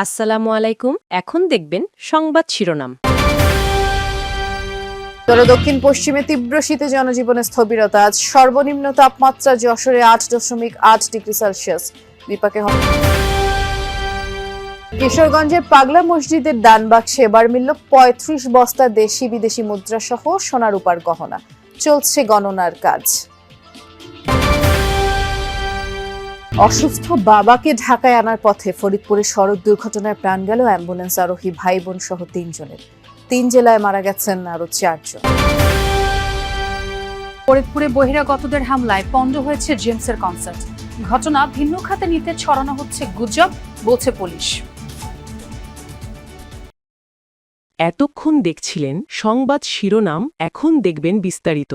আসসালামু আলাইকুম। এখন দেখবেন সংবাদ শিরোনাম। দক্ষিণ পশ্চিমে তীব্র শীতে জনজীবনে স্থবিরতা। আজ সর্বনিম্ন তাপমাত্রা যশোরে 8.8 ডিগ্রি সেলসিয়াস। বিপাকে কিশোরগঞ্জের পাগলা মসজিদের দান বাক্সে এবার মিলল 35 বস্তা দেশি বিদেশি মুদ্রা সহ সোনা রূপার গহনা। চলছে গণনার কাজ। অসুস্থ বাবাকে ঢাকায় আনার পথে ফরিদপুরে সড়ক দুর্ঘটনায় প্রাণ গেল অ্যাম্বুলেন্স আরোহী ভাই বোন সহ 3 জনের। 3 জেলায় মারা গেছেন আরো 4 জন। ফরিদপুরে বহিরাগতদের হামলায় পণ্ড হয়েছে জেমসের কনসার্ট। ঘটনা ভিন্ন খাতে নিতে ছড়ানো হচ্ছে গুজব, বলছে পুলিশ। এতক্ষণ দেখছিলেন সংবাদ শিরোনাম, এখন দেখবেন বিস্তারিত।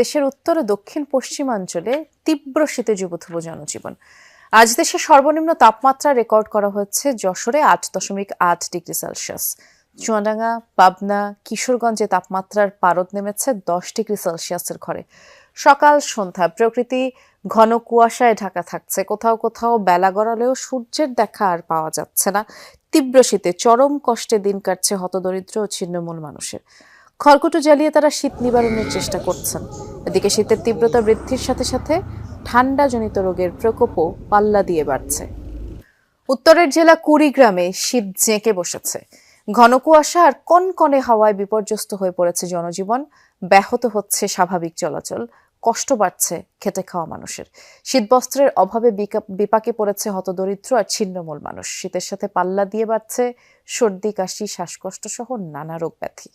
দেশের উত্তর ও দক্ষিণ পশ্চিমাঞ্চলে তীব্র শীতে যুবথুব জনজীবন। আজ দেশে সর্বনিম্ন তাপমাত্রা রেকর্ড করা হয়েছে যশোরে 8.8 ডিগ্রি সেলসিয়াস। চুয়াডাঙ্গা, পাবনা, কিশোরগঞ্জে তাপমাত্রার পারদ নেমেছে 10 ডিগ্রি সেলসিয়াসের ঘরে। সকাল সন্ধ্যা প্রকৃতি ঘন কুয়াশায় ঢাকা থাকছে। কোথাও কোথাও বেলা গড়ালেও সূর্যের দেখা আর পাওয়া যাচ্ছে না। তীব্র শীতে চরম কষ্টে দিন কাটছে হতদরিদ্র ও ছিন্নমূল মানুষের। খড়কুটো জ্বালিয়ে তারা শীত নিবারণের চেষ্টা করছেন। এদিকে শীতের তীব্রতা বৃদ্ধির সাথে সাথে ঠান্ডাজনিত রোগের প্রকোপও পাল্লা দিয়ে বাড়ছে। উত্তরের জেলা কুড়িগ্রামে শীত জেঁকে বসেছে। ঘন কুয়াশা আর কনকনে হাওয়ায় বিপর্যস্ত হয়ে পড়েছে জনজীবন। ব্যাহত হচ্ছে স্বাভাবিক চলাচল। কষ্ট বাড়ছে খেটে খাওয়া মানুষের। শীতবস্ত্রের অভাবে বিপাকে পড়েছে হতদরিদ্র আর ছিন্নমূল মানুষ। শীতের সাথে পাল্লা দিয়ে বাড়ছে সর্দি, কাশি, শ্বাসকষ্ট সহ নানা রোগ ব্যাধি।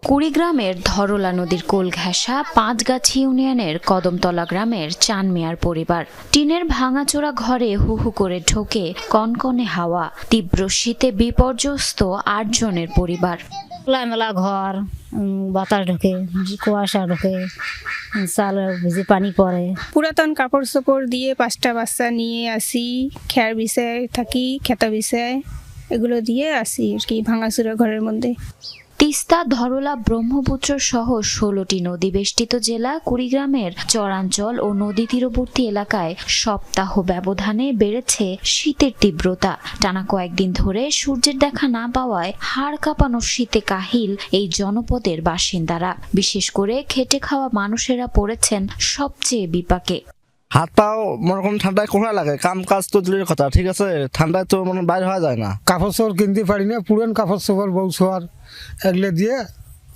কুড়িগ্রামের ধরলা নদীর কোল ঘেঁষা পাঁচগাছি ইউনিয়নের কদমতলা গ্রামের চান মিয়ার পরিবার। টিনের ভাঙাচোরা ঘরে হু হু করে ঢোকে কনকনে হাওয়া। তীব্র শীতে বিপর্যস্ত 8 জনের পরিবার। খোলামেলা ঘর, বাতাস ঢোকে, কুয়াশা ঢোকে, চাল ভিজে পানি পড়ে। পুরাতন কাপড় চোপড় দিয়ে 5টা বাচ্চা নিয়ে আসি, খেয়ার বিছায় থাকি, খেতা বিছায় এগুলো দিয়ে আসি আর কি, ভাঙাচোরা ঘরের মধ্যে। তিস্তা, ধরলা, ব্রহ্মপুত্র সহ 16টি নদী বেষ্টিত জেলা কুড়িগ্রামের চরাঞ্চল ও নদী তীরবর্তী এলাকায় সপ্তাহ ব্যবধানে বেড়েছে শীতের তীব্রতা। টানা কয়েকদিন ধরে সূর্যের দেখা না পাওয়ায় হাড় কাঁপানো শীতে কাহিল এই জনপদের বাসিন্দারা। বিশেষ করে খেটে খাওয়া মানুষেরা পড়েছেন সবচেয়ে বিপাকে। হাত পাও মনে করেন ঠান্ডায় কোথায় লাগে, কাম কাজ তো দূরের কথা, ঠিক আছে, ঠান্ডায় তো মনে বাইরে হওয়া যায় না। কাপড় চোপড় কিনতে পারি না, পুরান কাপড় চোপড় বউ ছোয়ার এগুলো দিয়ে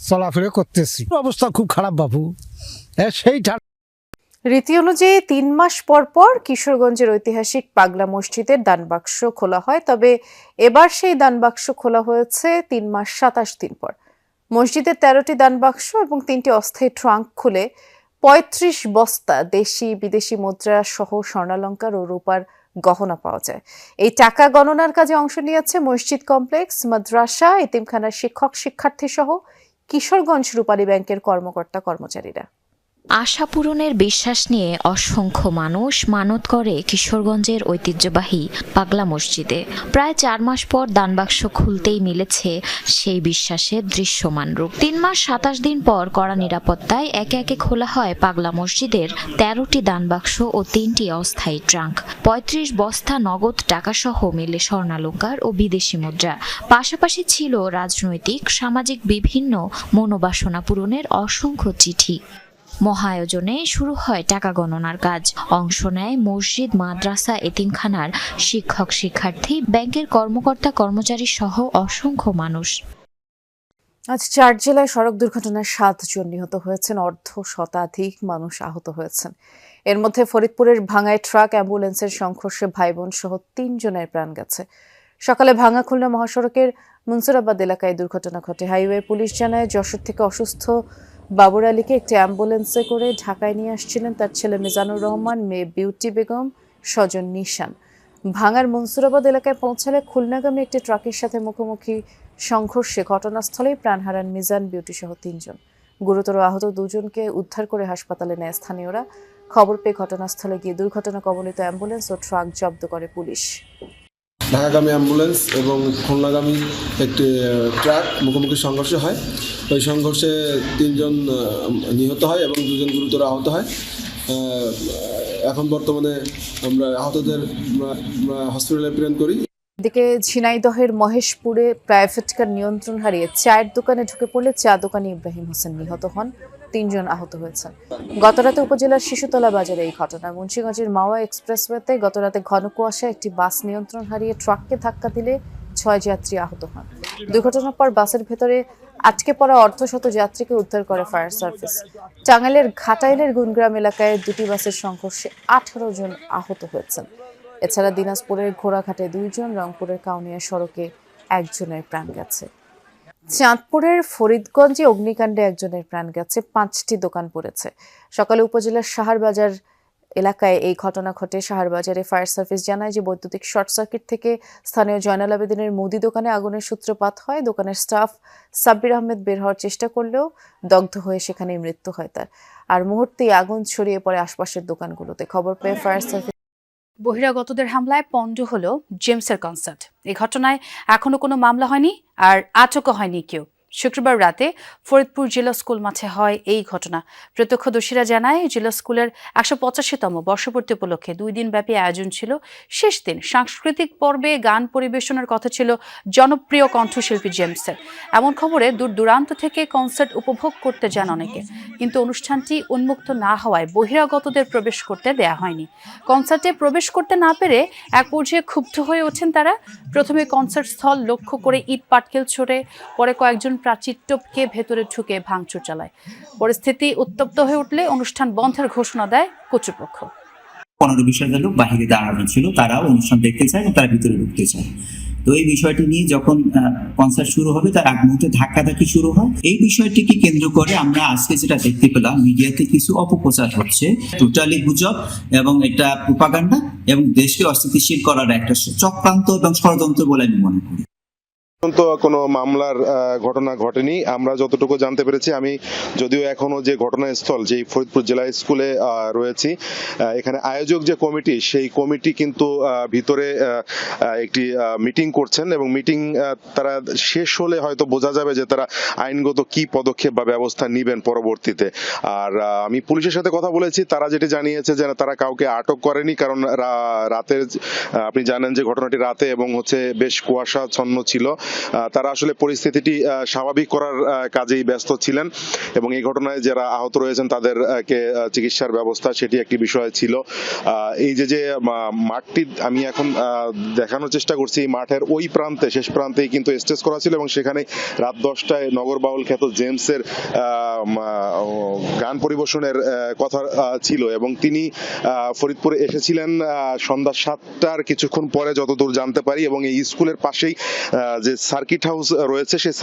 চলাফেরা করতেছি। অবস্থা খুব খারাপ বাবু। সেই রীতি অনুযায়ী 3 মাস পর পর কিশোরগঞ্জের ঐতিহাসিক পাগলা মসজিদের দানবাক্স খোলা হয়। তবে এবার সেই দানবাক্স খোলা হয়েছে 3 মাস 27 দিন পর। মসজিদের 13টি দানবাক্স এবং 3টি অস্থায়ী ট্রাঙ্ক খুলে 35 বস্তা দেশি বিদেশি মুদ্রা সহ স্বর্ণালংকার ও রূপার গহনা পাওয়া যায়। এই টাকা গণনার কাজে অংশ নিয়েছে মসজিদ কমপ্লেক্স, মাদ্রাসা, এতিমখানার শিক্ষক শিক্ষার্থী সহ কিশোরগঞ্জ রূপালী ব্যাংকের কর্মকর্তা কর্মচারীরা। আশা পূরণের বিশ্বাস নিয়ে অসংখ্য মানুষ মানত করে কিশোরগঞ্জের ঐতিহ্যবাহী পাগলা মসজিদে। প্রায় 4 মাস পর দানবাক্স খুলতেই মিলেছে সেই বিশ্বাসের দৃশ্যমান রূপ। 3 মাস 27 দিন পর কড়া নিরাপত্তায় একে একে খোলা হয় পাগলা মসজিদের 13টি দানবাক্স ও 3টি অস্থায়ী ট্রাঙ্ক। 35 বস্তা নগদ টাকা সহ মেলে স্বর্ণালংকার ও বিদেশি মুদ্রা। পাশাপাশি ছিল রাজনৈতিক, সামাজিক বিভিন্ন মনোবাসনা পূরণের অসংখ্য চিঠি। মহায়োজনে শুরু হয় টাকা গণনার কাজ। অংশ নেয় মসজিদ, মাদ্রাসা, এতিমখানার শিক্ষক শিক্ষার্থী, ব্যাংকের কর্মকর্তা কর্মচারী সহ অসংখ্য মানুষ। আজ 4 জেলায় সড়ক দুর্ঘটনায় 7 জন নিহত হয়েছেন, অর্ধ শতাধিক মানুষ আহত হয়েছেন। এর মধ্যে ফরিদপুরের ভাঙায় ট্রাক অ্যাম্বুলেন্সের সংঘর্ষে ভাই বোন সহ 3 জনের প্রাণ গেছে। সকালে ভাঙা খুলনা মহাসড়কের মনসুরাবাদ এলাকায় দুর্ঘটনা ঘটে। হাইওয়ে পুলিশ জানায়, যশোর থেকে অসুস্থ বাবুর আলীকে একটি অ্যাম্বুলেন্সে করে ঢাকায় নিয়ে আসছিলেন তার ছেলে মিজানুর রহমান, মেয়ে বিউটি বেগম, স্বজন নিশান। ভাঙার মনসুরাবাদ এলাকায় পৌঁছালে খুলনাগামী একটি ট্রাকের সাথে মুখোমুখি সংঘর্ষে ঘটনাস্থলেই প্রাণ হারান মিজান, বিউটি সহ 3 জন। গুরুতর আহত 2 জনকে উদ্ধার করে হাসপাতালে নেয় স্থানীয়রা। খবর পেয়ে ঘটনাস্থলে গিয়ে দুর্ঘটনা কবলিত অ্যাম্বুলেন্স ও ট্রাক জব্দ করে পুলিশ। ঢাকাগামী অ্যাম্বুলেন্স এবং খুলনাগামী একটি ট্রাক মুখোমুখি সংঘর্ষ হয়। ওই সংঘর্ষে 3 জন নিহত হয় এবং 2 জন গুরুতর আহত হয়। এখন বর্তমানে আমরা আহতদের হসপিটালে প্রেরণ করি। এদিকে ঝিনাইদহের মহেশপুরে প্রাইভেট কার নিয়ন্ত্রণ হারিয়ে চায়ের দোকানে ঢুকে পড়লে চা দোকানি ইব্রাহিম হোসেন নিহত হন, 3 জন আহত হয়েছেন। গতরাতে উপজেলার শিশুতলা বাজারে এই ঘটনা। মুন্সিগঞ্জের মাওয়া এক্সপ্রেসওয়েতে গতরাতে ঘন কুয়াশায় একটি বাস নিয়ন্ত্রণ হারিয়ে ট্রাককে ধাক্কা দিলে 6 যাত্রী আহত হন। দুর্ঘটনার পর বাসের ভেতরে আটকে পড়া অর্ধশত যাত্রীকে উদ্ধার করে ফায়ার সার্ভিস। টাঙ্গাইলের ঘাটাইলের গুনগ্রাম এলাকায় দুটি বাসের সংঘর্ষে 18 জন আহত হয়েছেন। এছাড়া দিনাজপুরের ঘোড়াঘাটে 2 জন, রংপুরের কাউনিয়া সড়কে 1 জনের প্রাণ গেছে। চাঁদপুরের ফরিদগঞ্জে অগ্নিকাণ্ডে 1 জনের প্রাণ গেছে, 5টি দোকান পড়েছে। সকালে উপজেলার সাহারবাজার এলাকায় এই ঘটনা ঘটে। সাহারবাজারে ফায়ার সার্ভিস জানায় যে বৈদ্যুতিক শর্ট সার্কিট থেকে স্থানীয় জয়নাল আবেদিনের মুদি দোকানে আগুনের সূত্রপাত হয়। দোকানের স্টাফ সাব্বির আহমেদ বের হওয়ার চেষ্টা করলেও দগ্ধ হয়ে সেখানেই মৃত্যু হয় তার। আর মুহূর্তেই আগুন ছড়িয়ে পড়ে আশপাশের দোকানগুলোতে। খবর পেয়ে ফায়ার সার্ভিস। বহিরাগতদের হামলায় পণ্ড হলো জেমসের কনসার্ট। এই ঘটনায় এখনো কোনো মামলা হয়নি, আর আটকও হয়নি কেউ। শুক্রবার রাতে ফরিদপুর জেলা স্কুল মাঠে হয় এই ঘটনা। প্রত্যক্ষদর্শীরা জানায়, জেলা স্কুলের 185তম বর্ষপূর্তি উপলক্ষে 2 দিন ব্যাপী আয়োজন ছিল। শেষ দিন সাংস্কৃতিক পর্বে গান পরিবেশনের কথা ছিল জনপ্রিয় কণ্ঠশিল্পী জেমসের। এমন খবরে দূর দূরান্ত থেকে কনসার্ট উপভোগ করতে যান অনেকে, কিন্তু অনুষ্ঠানটি উন্মুক্ত না হওয়ায় বহিরাগতদের প্রবেশ করতে দেয়া হয়নি। কনসার্টে প্রবেশ করতে না পেরে এক পর্যায়ে ক্ষুব্ধ হয়ে ওঠেন তারা। প্রথমে কনসার্ট স্থল লক্ষ্য করে ইট পাটকেল ছোড়ে, পরে কয়েকজন প্রাচীর টপকে ভেতরে ঢুকে ভাঙচুর চালায়। পরিস্থিতি উত্তপ্ত হয়ে উঠলে অনুষ্ঠান বন্ধের ঘোষণা দেয় কর্তৃপক্ষ। 15-20 লোক বাহিরে দাঁড়ানো ছিল, তারাও অনুষ্ঠান দেখতে চায় এবং তারা ভিতরে ঢুকতে চায়। তো এই বিষয়টি নিয়ে যখন কনসার্ট শুরু হবে তার আগ মুহূর্তে ধাক্কাধাক্কি শুরু হয়। এই বিষয়টিকে কেন্দ্র করে আমরা আজকে যেটা দেখতে পেলাম, মিডিয়াতে কিছু অপপ্রচার হচ্ছে, টোটালি গুজব এবং এটা প্রোপাগান্ডা এবং দেশকে অস্থিতিশীল করার একটা চক্রান্ত এবং ষড়যন্ত্র বলে আমি মনে করি। তো কোনো মামলার ঘটনা ঘটেনি আমরা যতটুকু জানতে পেরেছি। আমি যদিও এখনো যে ঘটনাস্থল, যে ফরিদপুর জেলা স্কুলে রয়েছি, এখানে আয়োজক যে কমিটি, সেই কমিটি কিন্তু ভিতরে একটি মিটিং করছেন এবং মিটিং তারা শেষ হলে হয়তো বোঝা যাবে যে তারা আইনগত কি পদক্ষেপ বা ব্যবস্থা নেবেন পরবর্তীতে। আর আমি পুলিশের সাথে কথা বলেছি, তারা যেটি জানিয়েছে যে তারা কাউকে আটক করেনি, কারণ রাতের আপনি জানেন যে ঘটনাটি রাতে এবং বেশ কুয়াশাচ্ছন্ন ছিল। তারা আসলে পরিস্থিতিটি স্বাভাবিক করার কাজেই ব্যস্ত ছিলেন এবং এই ঘটনায় যারা আহত রয়েছেন তাদেরকে চিকিৎসার ব্যবস্থা, সেটি একটি বিষয় ছিল। এই যে মাঠটি আমি এখন দেখানোর চেষ্টা করছি, এই মাঠের ওই প্রান্তে, শেষ প্রান্তেই কিন্তু স্টেজ করা ছিল এবং সেখানে রাত 10টায় নগর বাউল খ্যাত জেমসের গান পরিবেশনের কথা ছিল এবং তিনি ফরিদপুরে এসেছিলেন সন্ধ্যা 7টার কিছুক্ষণ পরে যতদূর জানতে পারি। এবং এই স্কুলের পাশেই যে সার্কিট হাউস রয়েছে, সেই